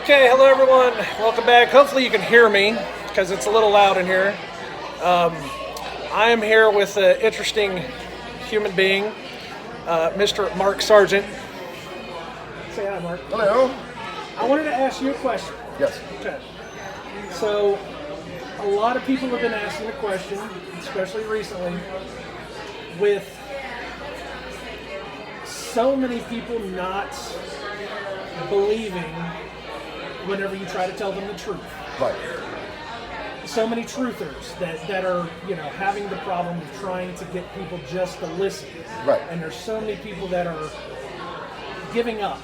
Okay, hello everyone. Welcome back. Hopefully you can hear me because it's a little loud in here. I am here with an interesting human being, Mr. Mark Sargent. Say hi, Mark. Hello. I wanted to ask you a question. Yes. Okay. So, a lot of people have been asking the question, especially recently, with so many people not believing whenever you try to tell them the truth. Right. So many truthers that are, having the problem of trying to get people just to listen. Right. And there's so many people that are giving up,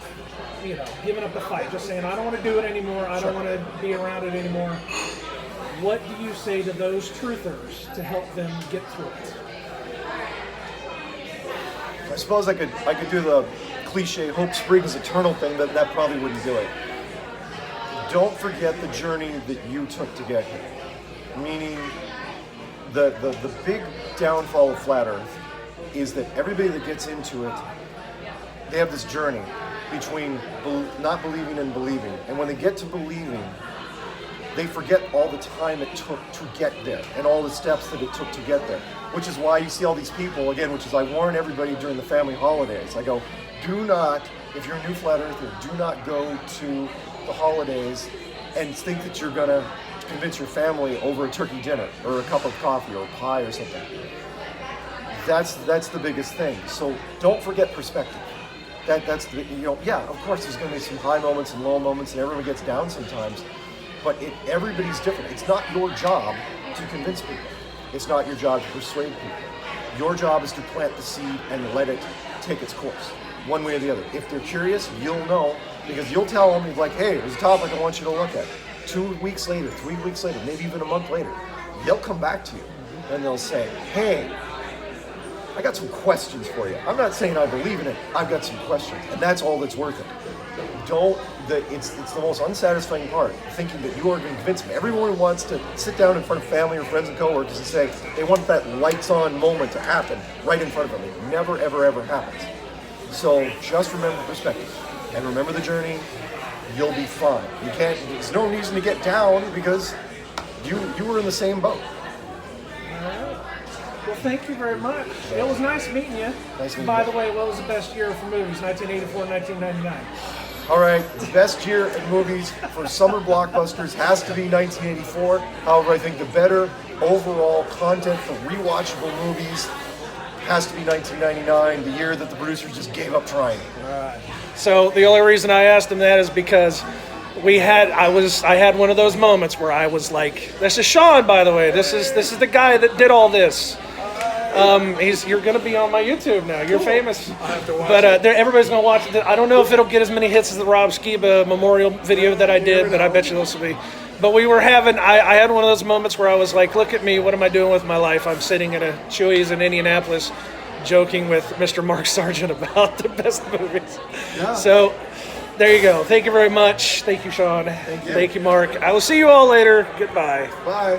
giving up the fight, just saying, I don't want to do it anymore, I don't want to be around it anymore. What do you say to those truthers to help them get through it? I suppose I could do the cliche hope springs eternal thing, but that probably wouldn't do it. Don't forget the journey that you took to get here. Meaning, the big downfall of Flat Earth is that everybody that gets into it, they have this journey between not believing and believing. And when they get to believing, they forget all the time it took to get there and all the steps that it took to get there. Which is why you see all these people, again, which is I warn everybody during the family holidays. I go, do not, if you're a new Flat Earther, do not go to the holidays and think that you're going to convince your family over a turkey dinner or a cup of coffee or a pie or something. That's the biggest thing. So don't forget perspective. That's the, of course there's going to be some high moments and low moments and everyone gets down sometimes, but everybody's different. It's not your job to convince people. It's not your job to persuade people. Your job is to plant the seed and let it take its course, one way or the other. If they're curious, you'll know, because you'll tell them, like, hey, there's a topic I want you to look at. 2 weeks later, 3 weeks later, maybe even a month later, they'll come back to you and they'll say, hey, I got some questions for you. I'm not saying I believe in it, I've got some questions, and that's all that's worth it. It's the most unsatisfying part, thinking that you are going to convince me. Everyone wants to sit down in front of family or friends and coworkers and say they want that lights on moment to happen right in front of them. It never, ever, ever happens. So just remember perspective and remember the journey. You'll be fine. There's no reason to get down because you were in the same boat. Well, thank you very much. It was nice meeting you. Nice meeting By you. the way, what was the best year for movies? 1984, 1999. All right, the best year in movies for summer blockbusters has to be 1984. However, I think the better overall content for rewatchable movies has to be 1999, the year that the producers just gave up trying. So the only reason I asked him that is because I had one of those moments where I was like, this is Sean, by the way. This is the guy that did all this. You're going to be on my YouTube now. You're famous. I have to watch but it. everybody's going to watch it. I don't know if it'll get as many hits as the Rob Skiba memorial video that I did, but I bet you this will be. But I had one of those moments where I was like, look at me, what am I doing with my life? I'm sitting at a Chuy's in Indianapolis joking with Mr. Mark Sargent about the best movies. Yeah. So there you go. Thank you very much. Thank you, Sean. Thank you, Mark. I will see you all later. Goodbye. Bye.